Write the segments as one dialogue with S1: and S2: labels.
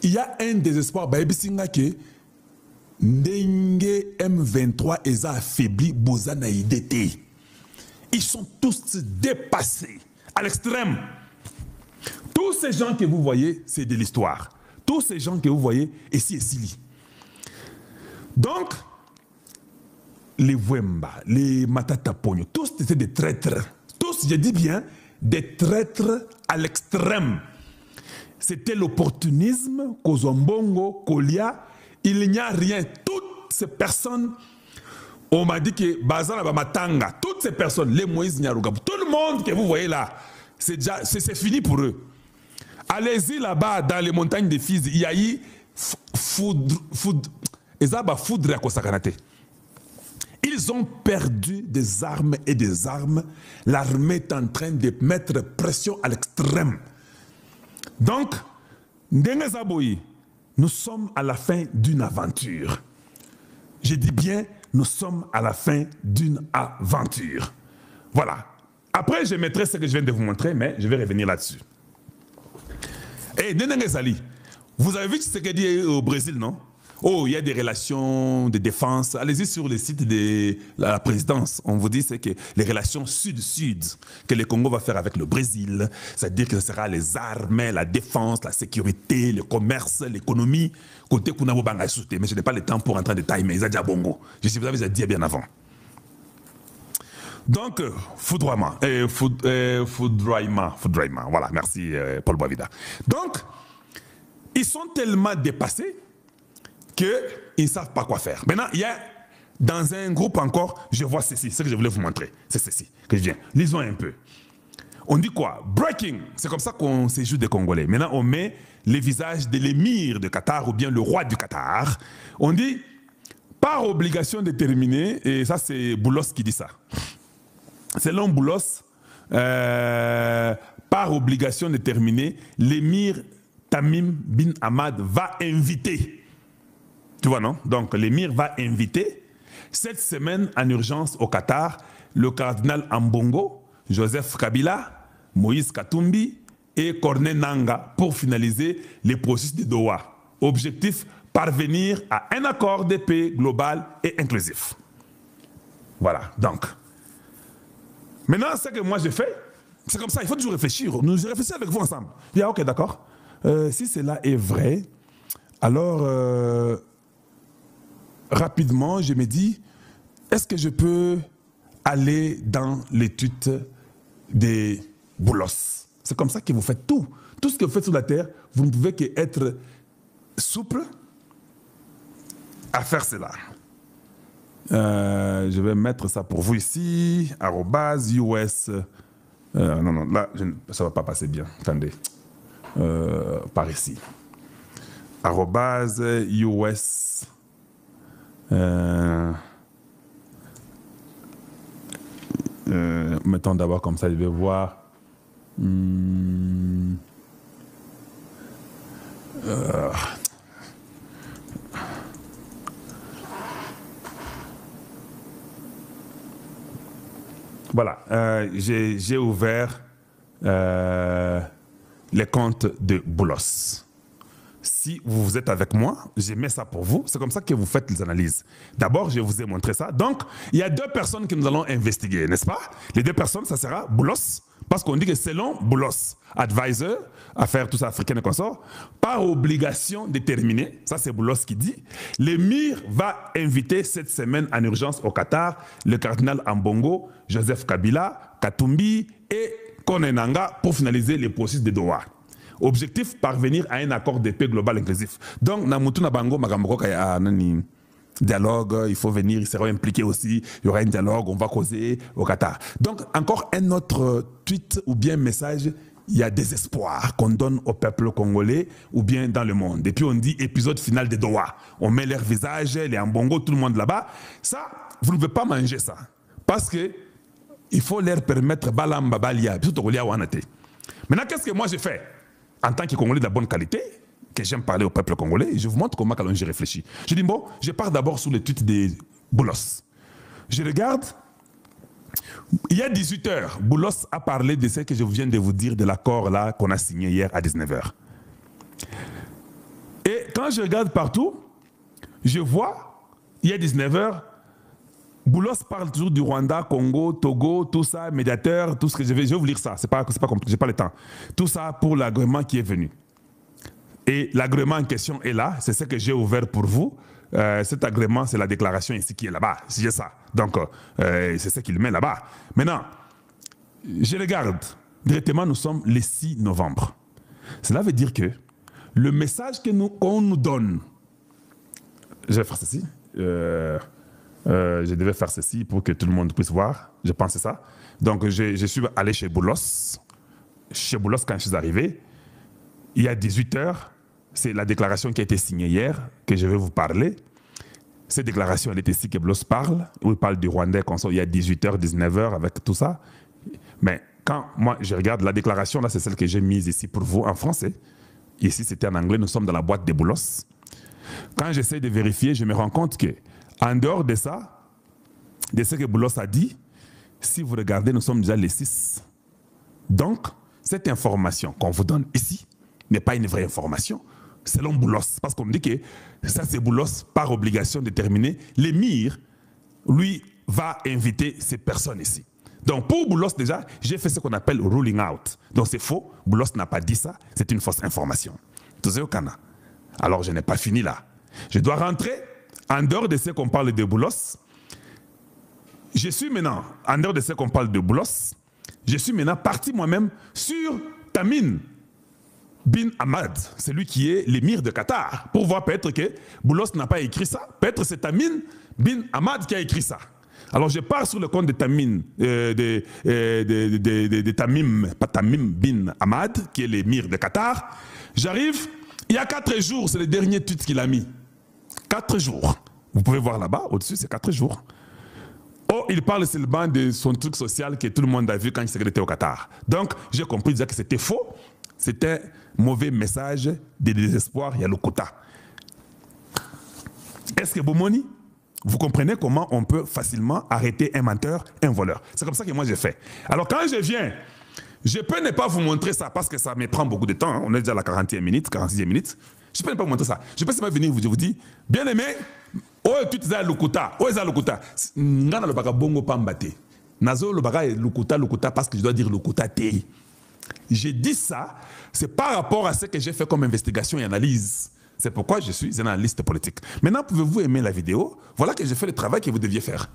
S1: il y a un désespoir. Ndenge M23 est affaibli, Bozana IDT. Ils sont tous dépassés à l'extrême. Tous ces gens que vous voyez, c'est de l'histoire. Tous ces gens que vous voyez, ici et Sili. Donc, les Wemba, les Matata Pogno, tous étaient des traîtres. Tous, je dis bien, des traîtres à l'extrême. C'était l'opportunisme, Kozombongo, Kolia. Il n'y a rien. Toutes ces personnes, on m'a dit que Bazan Matanga, toutes ces personnes, les Moïse Nyarugabou, tout le monde que vous voyez là, c'est fini pour eux. Allez-y là-bas, dans les montagnes des Fizi, il y a eu foudre à Kosakanate. Ils ont perdu des armes et des armes. L'armée est en train de mettre pression à l'extrême. Donc, nous sommes à la fin d'une aventure. Je dis bien, nous sommes à la fin d'une aventure. Voilà. Après, je mettrai ce que je viens de vous montrer, mais je vais revenir là-dessus. Et Nenenge Zali, vous avez vu ce qu'il dit au Brésil, non? Oh, il y a des relations de défense. Allez-y sur le site de la présidence. On vous dit que les relations sud-sud que le Congo va faire avec le Brésil, c'est-à-dire que ce sera les armées, la défense, la sécurité, le commerce, l'économie. Côté Kunabo Banga Souté, mais je n'ai pas le temps pour entrer en détail, mais ils ont dit bongo. Je sais que vous avez dit bien avant. Donc, foudroiement, voilà, merci Paul Boavida. Donc, ils sont tellement dépassés qu'ils ne savent pas quoi faire. Maintenant, il y a dans un groupe encore, je vois ceci, ce que je voulais vous montrer, c'est ceci que je viens. Lisons un peu. On dit quoi? Breaking, c'est comme ça qu'on séjoue des Congolais. Maintenant, on met les visages de l'émir de Qatar ou bien le roi du Qatar. On dit, par obligation déterminée, et ça c'est Boulos qui dit ça. Selon Boulos, par obligation déterminée, l'émir Tamim bin Hamad va inviter. Tu vois, non? Donc, l'émir va inviter cette semaine en urgence au Qatar le cardinal Ambongo, Joseph Kabila, Moïse Katumbi et Corneille Nangaa pour finaliser les processus de Doha. Objectif, parvenir à un accord de paix global et inclusif. Voilà, donc. Maintenant, ce que moi j'ai fait, c'est comme ça, il faut toujours réfléchir. Nous réfléchissons avec vous ensemble. Il y a, ok, d'accord. Si cela est vrai, alors... rapidement, je me dis, est-ce que je peux aller dans l'étude des Boulos? C'est comme ça que vous faites tout. Tout ce que vous faites sur la terre, vous ne pouvez qu'être souple à faire cela. Je vais mettre ça pour vous ici, @US. Non, là, ça ne va pas passer bien. Attendez. Par ici. @US. Mettons d'abord comme ça, je vais voir. Voilà, j'ai ouvert les comptes de Boulos. Si vous êtes avec moi, je mets ça pour vous. C'est comme ça que vous faites les analyses. D'abord, je vous ai montré ça. Donc, il y a deux personnes que nous allons investiguer, n'est-ce pas? Les deux personnes, ça sera Boulos, parce qu'on dit que selon Boulos, advisor, affaires tout ça africaines et consorts, par obligation déterminée, ça c'est Boulos qui dit, l'émir va inviter cette semaine en urgence au Qatar le cardinal Ambongo, Joseph Kabila, Katumbi et Corneille Nangaa pour finaliser les processus de Doha. Objectif, parvenir à un accord de paix global inclusif. Donc, Namutu Nabango, Magamboko, dialogue, il faut venir, ils seront impliqués aussi, il y aura un dialogue, on va causer au Qatar. Donc, encore un autre tweet ou bien message, il y a des espoirs qu'on donne au peuple congolais ou bien dans le monde. Et puis on dit épisode final de Doha. On met leur visage, les Ambongo, tout le monde là-bas. Ça, vous ne pouvez pas manger ça. Parce que il faut leur permettre Balamba Balia, Maintenant, qu'est-ce que moi j'ai fait? En tant que Congolais de la bonne qualité, que j'aime parler au peuple congolais, je vous montre comment j'ai réfléchi. Je dis, bon, je pars d'abord sur l'étude des Boulos. Je regarde, il y a 18 heures, Boulos a parlé de ce que je viens de vous dire, de l'accord là qu'on a signé hier à 19 h. quand je regarde partout, je vois, il y a 19h, Boulos parle toujours du Rwanda, Congo, Togo, tout ça, médiateur, tout ce que je vais vous lire ça, c'est pas compliqué, j'ai pas le temps. Tout ça pour l'agrément qui est venu. Et l'agrément en question est là, c'est ce que j'ai ouvert pour vous. Cet agrément, c'est la déclaration ici qui est là-bas, c'est ça. Donc, c'est ce qu'il met là-bas. Maintenant, je regarde, directement, nous sommes le 6 novembre. Cela veut dire que le message qu'on nous donne, je vais faire ceci, je devais faire ceci pour que tout le monde puisse voir, je pense que c'est ça. Donc, je suis allé chez Boulos. Chez Boulos, quand je suis arrivé, il y a 18 heures, c'est la déclaration qui a été signée hier que je vais vous parler. Cette déclaration, elle est ici que Boulos parle, où il parle du Rwandais, il y a 18h, 19h avec tout ça. Mais quand moi je regarde la déclaration, là c'est celle que j'ai mise ici pour vous en français. Ici c'était en anglais, nous sommes dans la boîte de Boulos. Quand j'essaie de vérifier, je me rends compte que en dehors de ça, de ce que Boulos a dit, si vous regardez, nous sommes déjà les 6. Donc, cette information qu'on vous donne ici n'est pas une vraie information, selon Boulos. Parce qu'on me dit que ça, c'est Boulos, par obligation déterminée. L'émir, lui, va inviter ces personnes ici. Donc, pour Boulos, déjà, j'ai fait ce qu'on appelle ruling out. Donc, c'est faux. Boulos n'a pas dit ça. C'est une fausse information. Tout est au Cana. Alors, je n'ai pas fini là. Je dois rentrer en dehors de ce qu'on parle de Boulos. Je suis maintenant, en dehors de ce qu'on parle de Boulos, je suis maintenant parti moi-même sur Tamim bin Hamad, celui qui est l'émir de Qatar, pour voir peut-être que Boulos n'a pas écrit ça. Peut-être c'est Tamim bin Hamad qui a écrit ça. Alors je pars sur le compte de Tamim, pas Tamim bin Hamad, qui est l'émir de Qatar. J'arrive, il y a 4 jours, c'est le dernier tweet qu'il a mis. 4 jours. Vous pouvez voir là-bas, au-dessus, c'est 4 jours. Oh, il parle seulement de son truc social que tout le monde a vu quand il était au Qatar. Donc, j'ai compris déjà que c'était faux. C'était un mauvais message de désespoir. Il y a le quota. Est-ce que Bomoni, vous comprenez comment on peut facilement arrêter un menteur, un voleur? C'est comme ça que moi j'ai fait. Alors, quand je viens, je peux ne pas vous montrer ça parce que ça me prend beaucoup de temps. Hein. On est déjà à la 40e minute, 46e minute. Je peux ne pas vous montrer ça. Je peux seulement venir vous dire, bien aimé, oh, tu es Lukuta, oh, c'est Lukuta. Ngana le baga bongo pambate. Nazo le baga Lukuta parce que je dois dire Lukuta te. J'ai dit ça, c'est par rapport à ce que j'ai fait comme investigation et analyse. C'est pourquoi je suis un analyste politique. Maintenant, pouvez-vous aimer la vidéo? Voilà que j'ai fait le travail que vous deviez faire.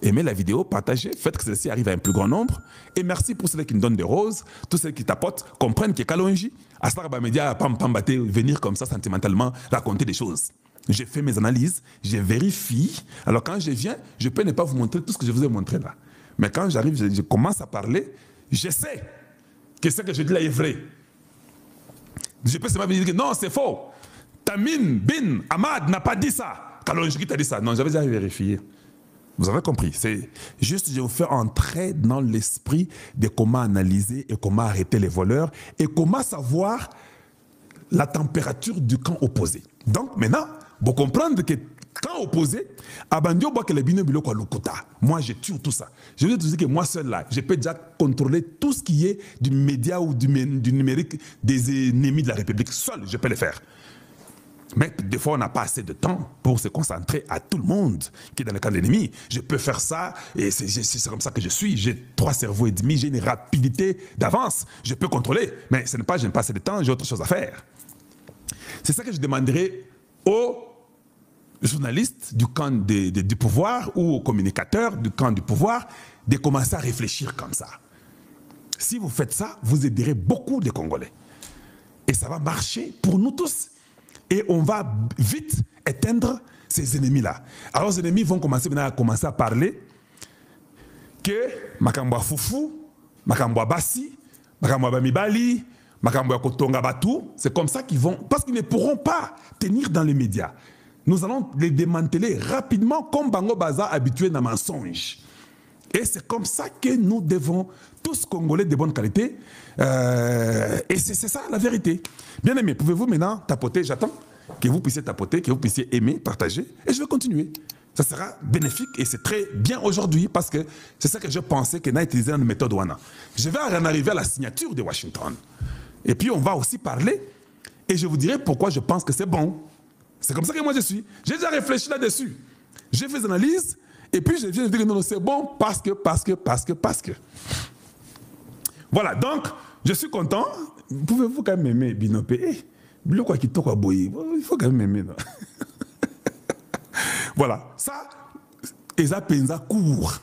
S1: Aimez la vidéo, partagez, faites que celle-ci arrive à un plus grand nombre. Et merci pour ceux qui me donnent des roses, tous ceux qui tapotent, comprennent que Kalonji, à Starba Media, Pambate, venir comme ça sentimentalement, raconter des choses. J'ai fait mes analyses, je vérifie. Alors quand je viens, je peux ne pas vous montrer tout ce que je vous ai montré là. Mais quand j'arrive, je commence à parler, je sais que ce que je dis là est vrai. Je peux seulement dire que non, c'est faux. Tamim bin Hamad n'a pas dit ça. Kalonji qui t'a dit ça. Non, j'avais déjà vérifié. Vous avez compris. C'est juste, je vous fais entrer dans l'esprit de comment analyser et comment arrêter les voleurs et comment savoir la température du camp opposé. Donc maintenant, vous comprenez que camp opposé, Abandio boit que les binobilo quoi Lukuta. Moi, je tue tout ça. Je veux dire que moi seul là, je peux déjà contrôler tout ce qui est du média ou du numérique des ennemis de la République. Seul, je peux le faire. Mais des fois, on n'a pas assez de temps pour se concentrer à tout le monde qui est dans le camp de l'ennemi. Je peux faire ça et c'est comme ça que je suis. J'ai 3 cerveaux et demi, j'ai une rapidité d'avance. Je peux contrôler, mais ce n'est pas, je n'ai pas assez de temps, j'ai autre chose à faire. C'est ça que je demanderai aux journalistes du camp du pouvoir ou aux communicateurs du camp du pouvoir de commencer à réfléchir comme ça. Si vous faites ça, vous aiderez beaucoup de Congolais. Et ça va marcher pour nous tous. Et on va vite éteindre ces ennemis-là. Alors, ces ennemis vont commencer à parler que Makambwa Foufou, Makambwa Bassi, Makambwa Bamibali, Makambwa Kotonga Batou, c'est comme ça qu'ils vont, parce qu'ils ne pourront pas tenir dans les médias. Nous allons les démanteler rapidement comme Bango Baza habitué dans mensonge. Et c'est comme ça que nous devons, tous Congolais de bonne qualité, et c'est ça la vérité. Bien aimé, pouvez-vous maintenant tapoter? J'attends que vous puissiez tapoter, que vous puissiez aimer, partager, et je vais continuer. Ça sera bénéfique et c'est très bien aujourd'hui parce que c'est ça que je pensais qu'on a utilisé dans la méthode WANA. Je vais en arriver à la signature de Washington. Et puis on va aussi parler, et je vous dirai pourquoi je pense que c'est bon. C'est comme ça que moi je suis. J'ai déjà réfléchi là-dessus. J'ai fait des analyses, et puis je viens de dire non, c'est bon, parce que. Voilà, donc, je suis content. Pouvez-vous quand même m'aimer, Binopé? Il faut quand même m'aimer. Voilà, ça, Eza Penza court.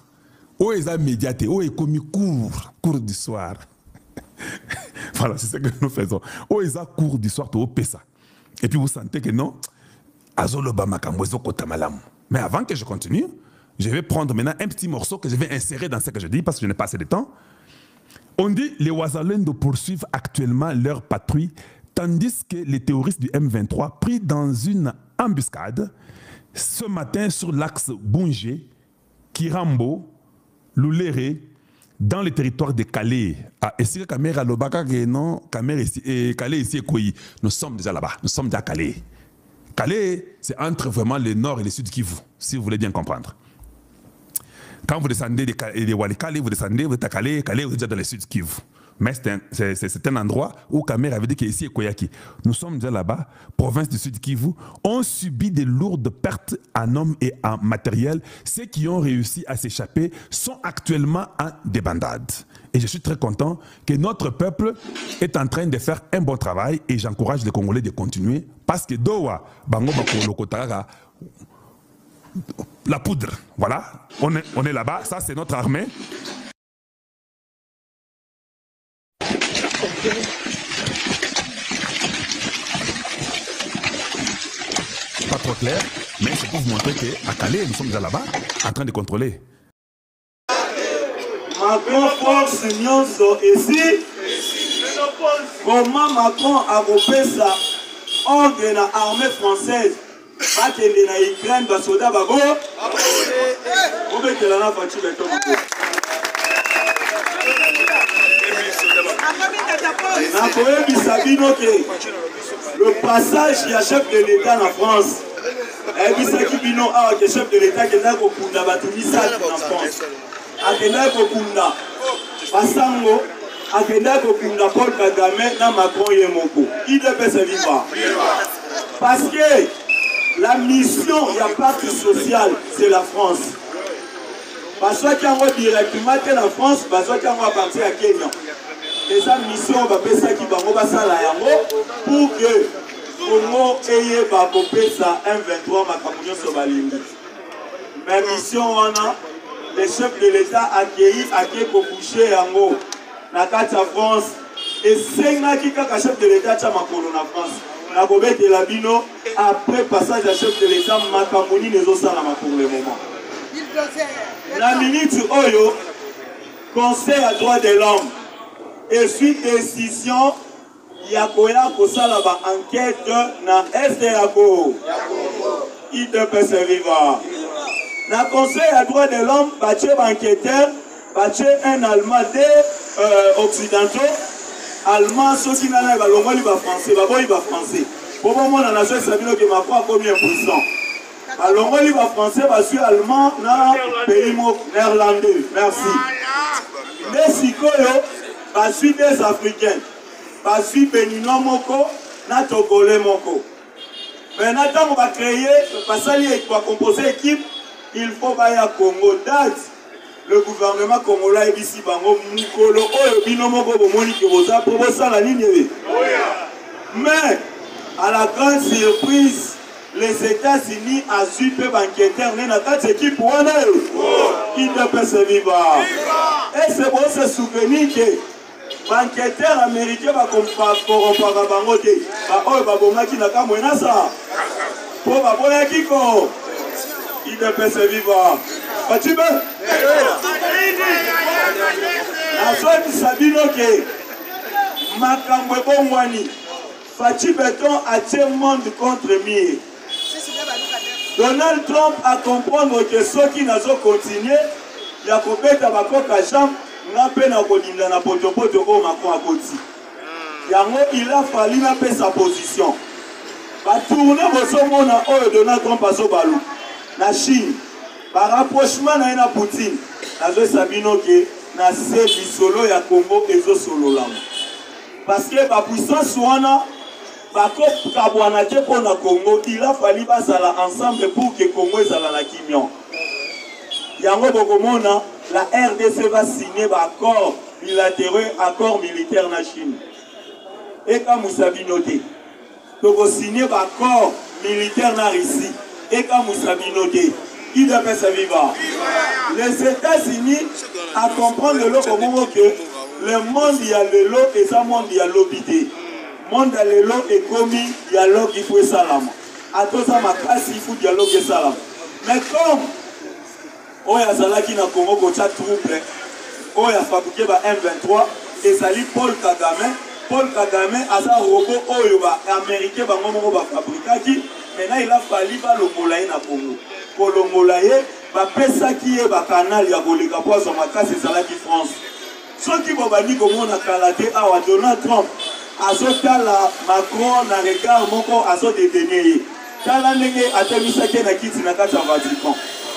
S1: Ou Eza médiaté, ou Ekomi cours du soir. Voilà, c'est ce que nous faisons. Ou Eza cours du soir, au Pessa. Et puis vous sentez que non, mais avant que je continue, je vais prendre maintenant un petit morceau que je vais insérer dans ce que je dis parce que je n'ai pas assez de temps. On dit les Ouazalendo poursuivent actuellement leur patrouille, tandis que les terroristes du M23, pris dans une embuscade, ce matin sur l'axe Bungé, Kirambo, Louléré, dans le territoire de Calais. Est-ce que Calais ici est Koyi? Nous sommes déjà là-bas, nous sommes déjà à Calais. Calais, c'est entre vraiment le nord et le sud Kivu, si vous voulez bien comprendre. Quand vous descendez de Walikale, vous descendez, vous êtes à Calais, Calais, vous êtes déjà dans le sud Kivu. Mais c'est un endroit où Kamer avait dit qu'ici est Koyaki. Nous sommes déjà là-bas, province du sud Kivu, ont subi de lourdes pertes en hommes et en matériel. Ceux qui ont réussi à s'échapper sont actuellement en débandade. Et je suis très content que notre peuple est en train de faire un bon travail et j'encourage les Congolais de continuer parce que Dowa, Bango Bakolokotaga, la poudre, voilà, on est là-bas, ça c'est notre armée. Pas trop clair, mais c'est pour vous montrer qu'à Calais, nous sommes déjà là-bas, en train de contrôler.
S2: Macron force Nyonso ici. Comment Macron a repéré ça ordre de l'armée française? Bakende na Ukraine, basoda bago. Obekela na fati beto. Le passage il y a chef de l'État en France. Et Bisaki Bino a le chef de l'État qui est là pour Kunda Batumisa en France. Akenda Kokunda Basango Akenda Kokunda Paul Kagame na Macron Yemoko. Il devait se vivre. Parce que la mission, il y a parti social, c'est la France. Parce qu'il y a directement la France, parce qu'il y a parti à Kenya. Et sa mission, va faire ça qui va pour que Congo ait ça M23 Makamunyo Sobalingi. Mais mission, on a le chef de l'État accueilli pour boucher Yango. La carte à France. Et c'est un chef de l'État qui a en France. La Gobet de la Bino, après passage à chef de l'État, Makamoni n'est pas pour le moment. La ministre Oyo, Conseil à droit de l'homme, et suite décision, Yakoya Kosalaba enquête na SDACO. Il peut se vivre. La Conseil à droit de l'homme, battu enquêteur, battu un Allemand des Occidentaux. Allemand, ceux qui n'ont pas le français, il va français. Pour le moment, la nation Sabino qui m'a pas combien puissant. Alors, il va français, parce que allemand, dans le pays néerlandais. Merci. Les Sikoyo, parce que des Africains, parce que Béninois Moko, na Togolais Moko. Maintenant, on va créer, parce qu'il va composer l'équipe, il faut aller à Congo. Date. Le gouvernement congolais est ici, Bango, Mukolo, Binomoko, Monique, Rosa, pour ça la ligne. Mais, à la grande surprise, les États-Unis assurent que l'enquêteur n'est pas cette équipe pour un il ne peut se vivre. Et c'est bon se souvenir que l'enquêteur américain va corrompre Bango. Il ne peut se vivre. Tu veux? Sabino ke Makambo Bongwani Fati Beton a tiré le monde contre Mie. Donald Trump a comprendre que ceux qui n'ont pas continué, il y a combien de jambe, n'a pas na kodinda na potopoto ko Macron a koti. Il a fallu na sa position. Va tourner vos mona o Donald Trump a so balou. Na Chine. Par rapprochement na Poutine, na Sabino ke na se solo ya Congo et zo solo là. Parce que la puissance wana bako kabwana te pour na Congo, il a fallu basala ensemble pour que Congo ezala na kimion. Yango bokomona la RDC va signer accord bilatéraux, accord militaire na Chine. Et quand Moussabi noté, donc signer accord militaire na Russie. Et quand Moussabi noté, il doit faire sa vivre. Les États-Unis à comprendre le comment que le monde il y a le lot et ça monde il y a l'obité. Monde il y a le lot et commis dialogue il faut salam. À tout ça ma classe il faut dialogue et salam. Mais comme on y a ça là qui n'a Congo qu'on a trouble, on y a fabriqué par M23 et ça lit Paul Kagame. Paul Kagame a sa robot oyoba américain ba ngomo ba fabriquer qui maintenant il a fallu ba longolaye na Congo. Kolongolaye ba pesa qui est ba canal ya koleka po so makasi ça là qui France. Ceux qui vont bani comme on a calaté à Donald Trump azotala Macron na regard moko azodetenir. Tala ndenge atemisaki na kiti na kati ya Vatican.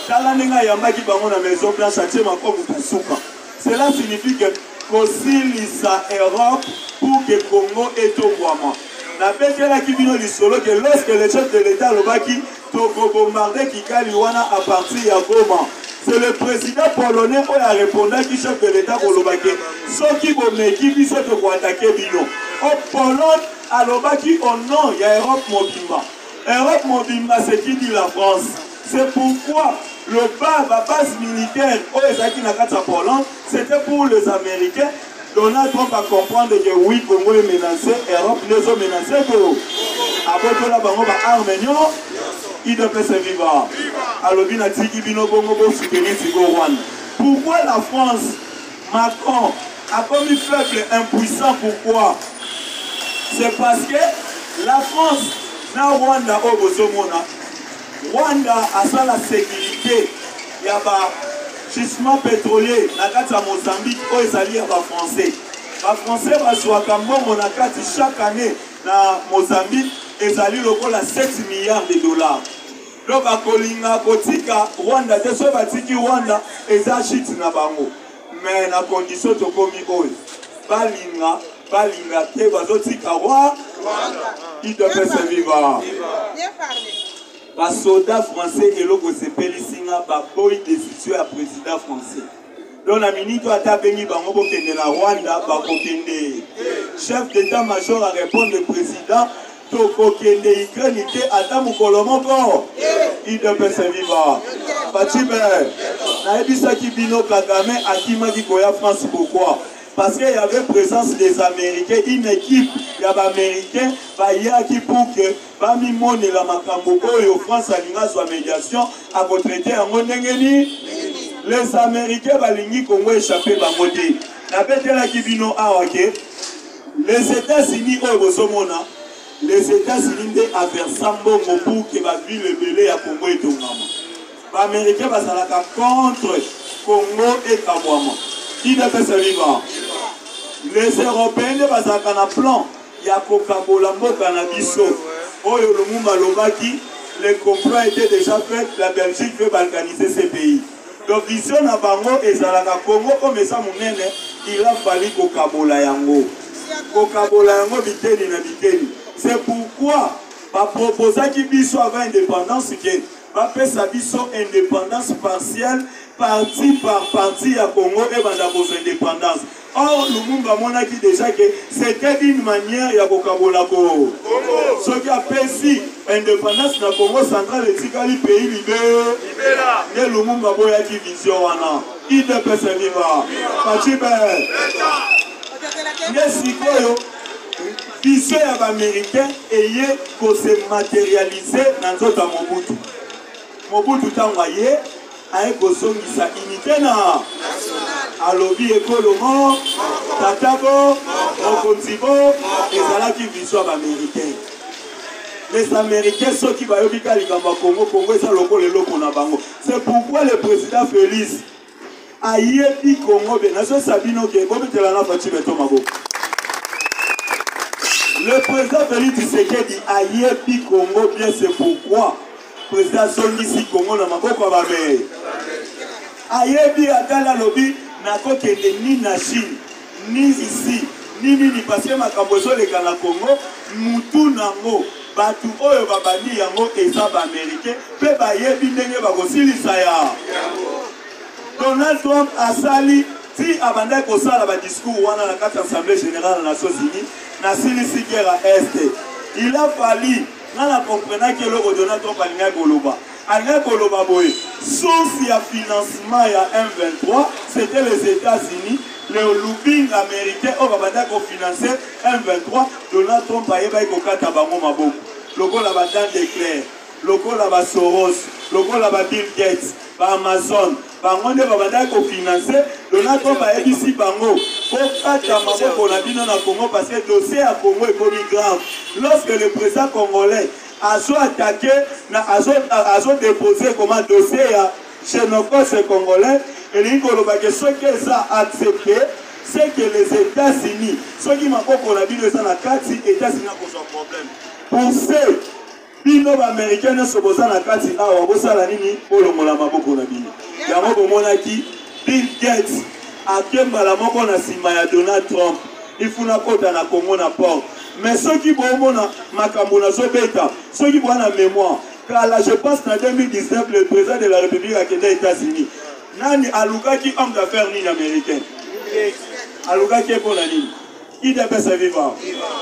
S2: Tala ndenge yambaki bango na Maison Blanche atie makomo kusuka. Cela signifie que kosilisa Europe pour que Congo est au Guama. Na betela ki bino lisolo que lorsque le chef de l'État lobaki toko bombarder Kigali wana à partir ya Goma. C'est le président polonais qui a répondu qui chef de l'État pour lobaki. Soki bomeki biso to ko attaquer bino. Au Pologne a lobaki au nom ya Europe Mobimba. Europe Mobimba c'est qui dit la France. C'est pourquoi le base militaire au Ezaki Nakata Pologne, c'était pour les Américains. Donald Trump a comprendre que oui, Congo est menacé, Europe les a menacés. Après la bango ba arménien, il devait se vivre. Alors bina tiki bino bongo bo soutenir Tigo Rwanda. Pourquoi la France, Macron, a commis faible, impuissant? Pourquoi? C'est parce que la France, na Rwanda au Bozomona. Rwanda a ça la sécurité. Il y a un gisement pétrolier dans Mozambique où ils allaient à français. Les Français chaque année dans Mozambique, ils allaient à 7 milliards de dollars. Donc à Kolinga, Kotika, Rwanda, des fois Rwanda, ils achètent na bango. Mais la condition de commis Balinga, te bazotika Rwanda, il devait se vivre. Les soldats français et l'autre se pélissinga ba boy décision à président français. Donc la minute a tapé bango pour kende na Rwanda ba kokende. Chef d'état-major a répondu le président to kokende Ukraine te ata mukolo moko. Il devait se vivre. Batibe na ebisa ki bino Kagame akima ki koya France pourquoi? Parce qu'il y avait présence des Américains, une équipe, il y avait Américains, qui pour que Bami Mone la Makambo et France a soit médiation à retraiter en Monengeni. Les Américains balingi Congo échappé Bangote. La bête la Kibino Awake. Les États-Unis au Bosomona, les États-Unis avaient Sambo pour que la ville belé à Congo et Tongama. Les Américains basalaka contre Congo et Kabwama. Qui devait se vivre? Les Européens ne sont pas en plan. Il y a Coca-Cola, Canabiso. Oyo Lumumba Lobaki, les complots étaient déjà faits. La Belgique veut balkaniser ces pays. Donc, ici, on a Bango et Zalaka Congo, comme ça, il a fallu Coca-Cola Yango. Coca-Cola Yango, Biteni na Biteni. C'est pourquoi, par proposer qu'il puisse avoir indépendance, qu'il va faire sa indépendance partielle. Parti par parti à Congo et Bandako indépendance. Or, Lumumba monaki déjà que c'était une manière de Kokabolako. Ce qui a perçu l'indépendance dans Congo central et Tikali pays libéré. Et Lumumba boyaki vision wana. Il ne peut se vivre. Pachibe. Merci Koyo. Vision américain ayé qu'on se matérialiser dans notre Mobutu. Mobutu t'envoyé. Avec sa unité na alobi ekolomo tatago okontibo ezalaki vision américain. Les Américains ceux qui va yobika likamba Congo eza loko le loko na bango. C'est pourquoi le président Félix a yebi Congo benazo sabino ke bobetela na fati beto mabo. Le président Félix Tshisekedi a yebi Congo bien c'est pourquoi président Songisi Congo na makoko ba me. Ayebi atala lobby na kokende ni na Chine ni ici nini parce que makambo ezoleka na Congo mutu nango batu oyo babandi yango eza ba-américain mpe bayebi ndenge bakosilisa ya Donald Trump asali ti abandaki kosala badiscours wana na kati ya Assemblée générale na Nations Unies na silisi guerre à Est. Il a fallu na comprenaki eloko Donald Trump alingaki koloba. Alingaki koloba boye source ya financement ya M23 c'était les États-Unis. Le lobbying américain oyo babandaki kofinancer M23. Donald Trump ayebaki kokata bango maboko lokola ba Dan Declerc, lokola ba Soros, lokola ba Bill Gates, ba Amazon, bango nde babandaki kofinancer. Donald Trump ayebisi bango kokata maboko na bino na Congo parce que dossier ya Congo ekomi grave. Lorsque le président congolais azo-attaqué, azo-déposé comme un dossier ya Xenocos congolais, et il dit ce que ça a accepté, c'est que les États-Unis, ceux qui m'ont dit que ça n'a qu'à dire, les États-Unis ont un problème. Pour ceux qui sont américains, ils sont en train de dire, ah, on va nini pour le monde maboko na bino. Yango bomonaki Bill Gates a kemba la moko na sima ya Donald Trump. Il faut na kota na Congo na port. Mais ceux qui bomona makambo na zobeta, ceux qui ont la mémoire, car là je pense en 2019 le président de la République a quitté les États-Unis. Nani alukaki homme d'affaires ni américain. Alukaki pour la ligne. Il devait se vivre.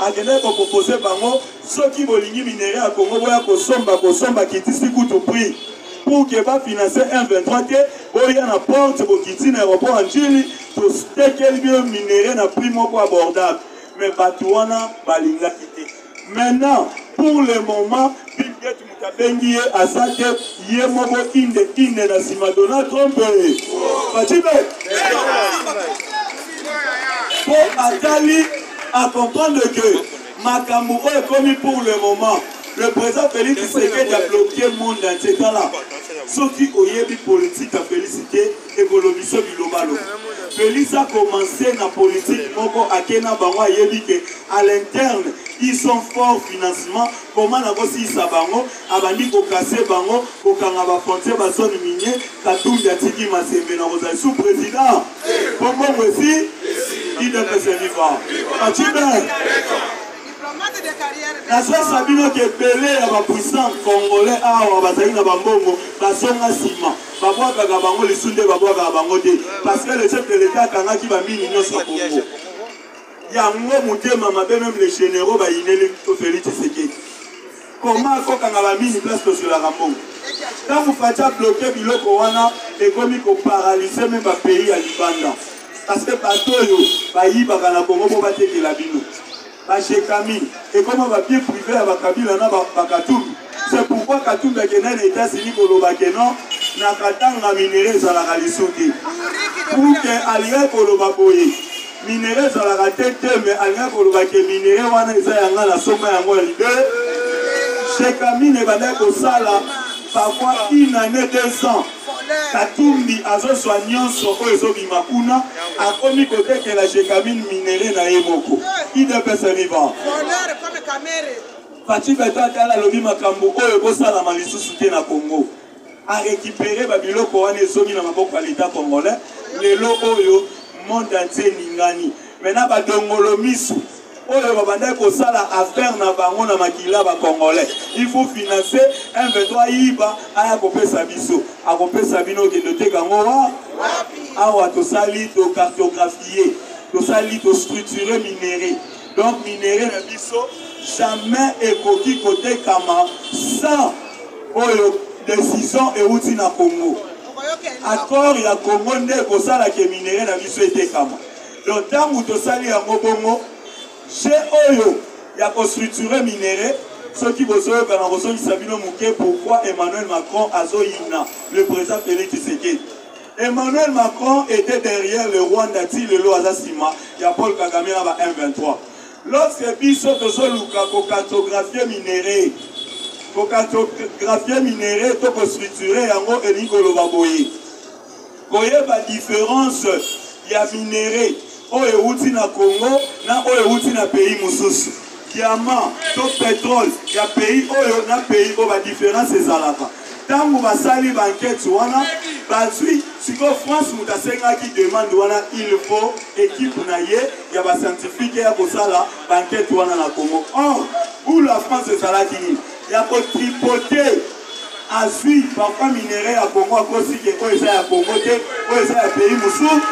S2: A quelqu'un pour proposer bango ceux qui bolingi minerai à Congo boya kosomba kitisi kutu prix pour que va financer un 23 que boya na porte pour quitter l'aéroport en Chili pour steker bien minerai na prix moko abordable. Mais batouana balinga quitter. Maintenant pour le moment Bill Gates mutabengi a sa tête yé moko inde na sima Donald Trump. Batibe pour Atali à comprendre que Makambo est commis pour le moment. Le président Félix Tshisekedi a bloqué le monde entier là. Ceux qui ont eu politique à féliciter et Bolobisson Bilobalo. Félix a commencé la politique à Kena Bango à l'interne. Ils sont forts financement. Comment on a aussi Sabango, Abandi Kokase Bango, Kokangaba Frontier, Basson Minier, Katoum Yatiki Masembe, Narosa, sous-président. Comment aussi il ne peut se vivre. La soeur Sabino qui est pelé à ma puissance congolais, à Bazaïna Bambongo, Basonga Sima, Baboaka Gabango, les Sunde Baboaka Bango, parce que le chef de l'État, Kanaki Bamini, nous sommes Congo. Il y a un mot mouté, même les généraux, il est le Félix Tshisekedi. Comment Kokanga mis une place sur la Rambongo? Quand vous faites bloquer Biloko Wana, et comme il faut paralyser même un pays à Libanda. Parce que Batoyo, Bayi, Bakana Congo, Bobate qui la bino. Bachekami, et comment va bien privé à Bakabila, Bakatum. C'est pourquoi Katum est les États-Unis pour le Bakeno, Nakatanga minéraux à la Ralisouti. Pour que Alia pour le Baboye, minéraux à la tête, mais Alia pour le Baké, minéraux, on a un la somme à moi l'idée. Chekami n'est pas d'accord, ça là, parfois une année, 2 ans. Katumbi azo soignant soko ezobi makuna a komi côté que la Chekamine minéré na yemoko il devait se vivre Fati Beta tala lobi makambo oyo kosala malisusu te na Congo a récupérer babiloko wana ezomi na maboko ya l'État congolais lelo oyo monde entier ningani maintenant badongolo misu oyo babanda kosala affaire na bango na makila ba congolais il faut financer un 23 yiba aya kopesa biso akopesa bino ke note kango wa awa to sali to cartographier to sali to structurer minéré donc minéré na biso jamais ekoki côté kama sans oyo décision euti na Congo accord ya Congo nde kosala ke minéré na biso ete kama donc tangu to sali yango bongo chez Oyo, il y a constructuré minéré. Ceux qui vous savez, pourquoi Emmanuel Macron a Zoïna, le président Félix Tshisekedi. Emmanuel Macron était derrière le Rwanda, le Loazasima, il y a Paul Kagame à M23. Lorsque Bissot Zoluka, pour cartographier minéré, tout constructuré, il y a un Elikolo Baboye. Vous voyez la différence, il y a minéré. Oyo outi na Congo, na oyo outi na pays mususu. Diamant, to pétrole, il y a pays oyo na pays où la différence est zalaka. Tangu basali banquette wana, bazwi siko France mutasengaki demande wana il faut équipe na ye ya ba scientifique ya kosala banquette wana na Congo. Or où la France ezalaki nini ya kotripoter azwi parfois minéraux ya Congo akosi ke oyo eza ya Congo te oyo eza ya pays mosusu.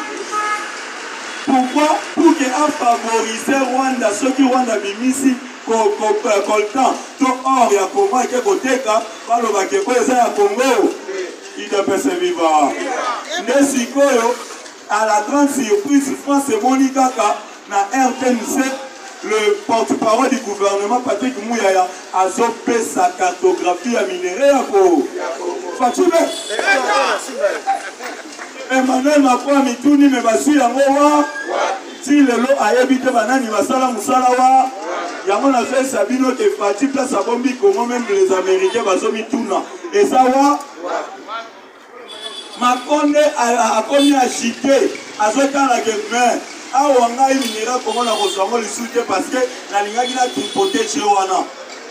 S2: Pourquoi? Pour que a favoriser Rwanda soki Rwanda bimisi coltan to or ya Congo eke koteka baloba ke oyo eza ya Congo. Il ne peut se vivre. Nesikoyo, à la grande surprise, France et Monikaka, na RTNC, le porte-parole du gouvernement, Patrick Mouyaya, a zopé sa cartographie à minerai à Congo. Fatime? Emmanuel Macron, Mitouni, me basu yangowa. Si le lot a évité banani, masala musalawa. Yamona fait Sabino qui est parti place à Bombi, comment même les Américains, basomi tuna. Et ça va? Makonde a commis à chiter à ce temps la guerre. Ah, on a eu une erreur comme on a reçu le soutien parce que la ligne a tripoté chez Wana.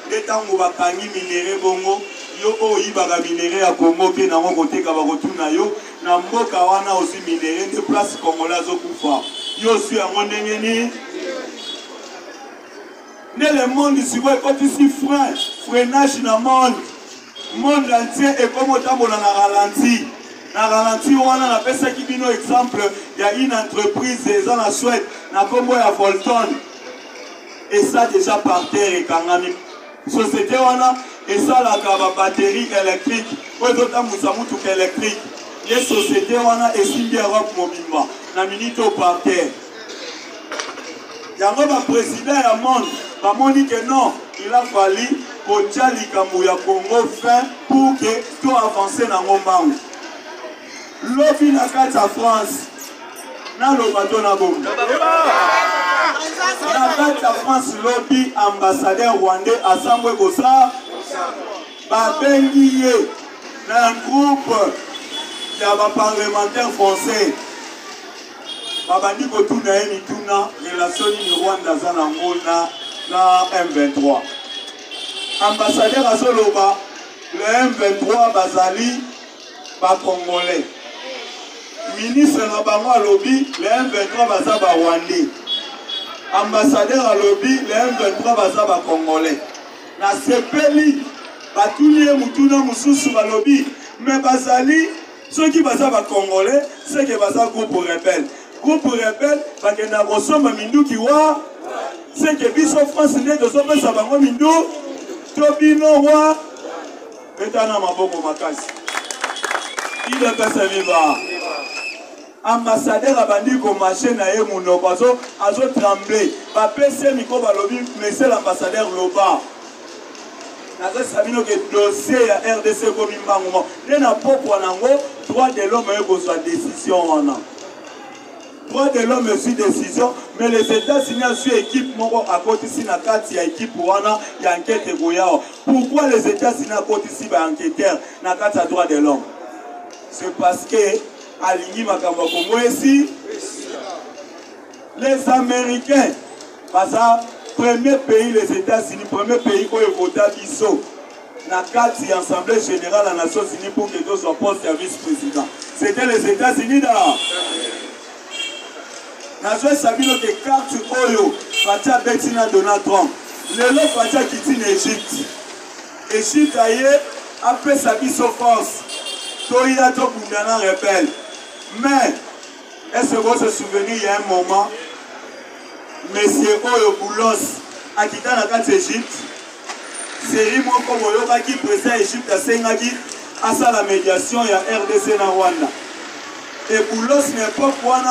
S2: Les temps où on a minéré bongo, yo o ibaga minéré à Congo qui n'a pas côté Kabarotuna yo, n'a mboka Wana aussi minéré de place congolaise au Koufa. Yo suis à mon déni. Né le monde ici, quand ici freinage dans le monde entier et comme autant on a ralenti. Na ralenti wana na pesa kibino exemple il y a une entreprise dans la Suède na kombo ya Volton et ça déjà par terre et kangami société wana et ça la batterie électrique ozota musamutu électrique les sociétés wana et simbi Europe mobimba na minito par terre yango ba président ya monde ba moni que non il a fallu kotia likambo ya Congo fin pour que tout avancer na ngombangu. Lobby na kati ya France na lobato na bombe na kati ya France lobby ambassadeur rwandais asambwe kosa babengi ye na groupe ya baparlementaire français babandi kotuna ye mituna relation nini Rwanda aza nango na M23 ambassadeur azoloba le M23 bazali ba congolais. Ministre na bango à lobby, le M23 baza ba Rwandais. Ambassadeur à lobby, le M23 baza ba Congolais. Na sepeli, batuni mutuna mususu ba lobby, mais bazali, ceux qui baza ba Congolais, c'est que baza groupe rebelle. Groupe rebelle, bakenda kosomba mindu kiwa, c'est que biso France ne kosomba sa bango mindu, tobino wa, betana maboko makasi. Il ne peut se vivre. Ambassadeur a bandi ko marché na ye munoko azo trembler ba pese miko ba lobi monsieur l'ambassadeur loba nazo sabino ke dossier ya RDC ko mimbango na poko nango droit de l'homme ko sa décision wana droit de l'homme sur décision mais les États-Unis ont su équipe moko à côté si na kati ya équipe wana ya enquête goyao. Pourquoi les États-Unis à côté si ba enquêteur na kati ya droit de l'homme? C'est parce que Aligny Makambo Congo ici, les Américains, parce que premier pays, les États-Unis, premier pays qui a voté à Bisso, dans la carte de l'Assemblée générale des Nations Unies pour que tout soit poste à vice-président. C'était les États-Unis là. Nazo Sabino que carte Oyo, Fatia Bettina Donald Trump. Le lot Fatia qui dit l'Égypte. Égypte ailleurs, après sa Bisso force. Toya Tokundana rebelle. Mais, est-ce que vous vous souvenez, il y a un moment, Monsieur Oyo Boulos, à quitter la carte d'Égypte, c'est moi comme Oyo qui président Égypte à Sengagi, à ça la médiation, il y a RDC na Rwanda. Et Boulos n'est pas quoi,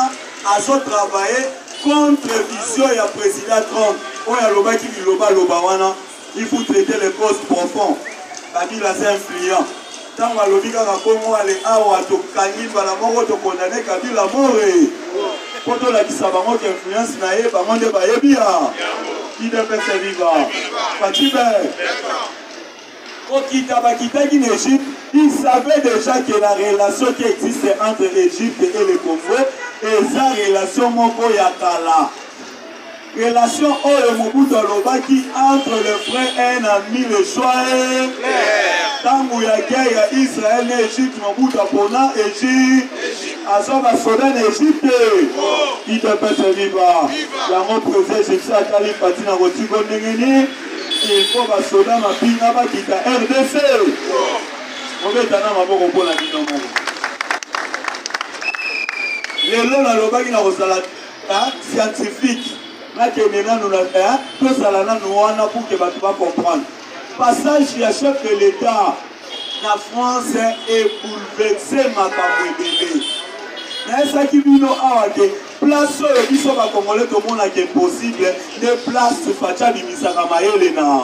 S2: à travailler contre vision, il y a président Trump. Oyo Loba qui dit Loba Lobawana, il faut traiter les causes profondes. Kabila c'est influent. Tant que l'on dit que Congo allait à Kangi, la mort de condamné Kabila mort. Quand on a dit ça, on a influence naïe, on a dit bien. Qui devait se vivre? Fatime. Quand il a quitté l'Égypte, il savait déjà que la relation qui existe entre l'Égypte et le Congo est la relation Moko Yakala. Relation Oyo Mobutu Lobaki entre le frère et un ami, le choix est. Tant ntango ya guerre ya Israël na Égypte mabuta pona Égypte azo basoda na Égypte idepese viva yango président égyptien atali pati na kotiko ndenge nini il faut basoda mapinga bakita RDC obetana maboko mpona bino moko lelo nalobaki na kozala scientifique nakende nanu tosala nanu wana pour ke bato bacomprendre passage ya chef de l'État na France ebouleverse makambo ebele nayesaki bino awa ke place oyo biso bakongole tomonaka impossible nde place faci abimisaka mayele na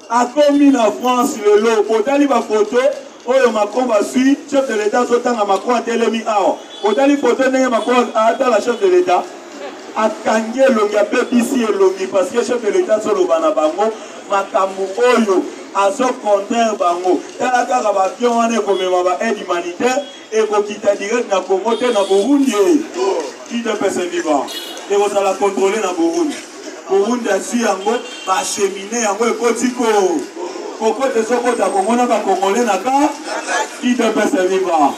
S2: akomi na France lelo otali bafoto oyo Macron basui chef de l'État azotanga Macron atelemi awa otali foto ndenge Macron atala chef de l'État akangi elongi ape bisi elongi parce que chef de l'État azoloba na bango makambo oyo azocontraire bango tala kaka bavion wana ekomema ba aide humanitaire ekokita direct na Congo te na Burundi idepese vivant ekozala contrôlé na Burundi asui yango bachemine yango ekoti kokote sokota Congo na bakongole na ka idepese vivant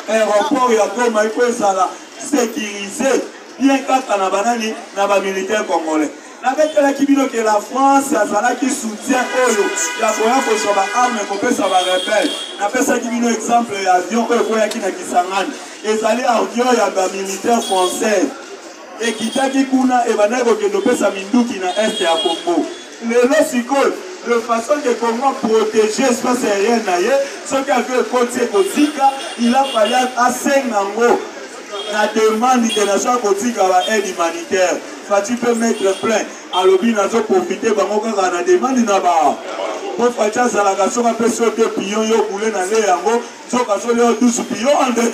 S2: aéroport ya Goma iko ezala sécurisé bien kaka na banani na bamilitaire congolais nabetelaki bino ke la France azalaki soutien oyo ya koya kozwa baarme kopesa barebele napesaki bino exemple ya avion oyo ekoyaki na Kisangani ezali avion ya bamilitaire français ekitaki kuna ebandaki kokende opesa minduki na este ya Congo lelo sikoyo de façon que comment protéger l'espace aérien naye soki avion ekoti ekotika il a fallu asengango la demande internationale kotika ba aide humanitaire Fati peut mettre plein alobi nazo profiter bango kaka na demande na ba po Fati azalaka soka pe so te pion yo boule na le yango soka so le 12 pion ande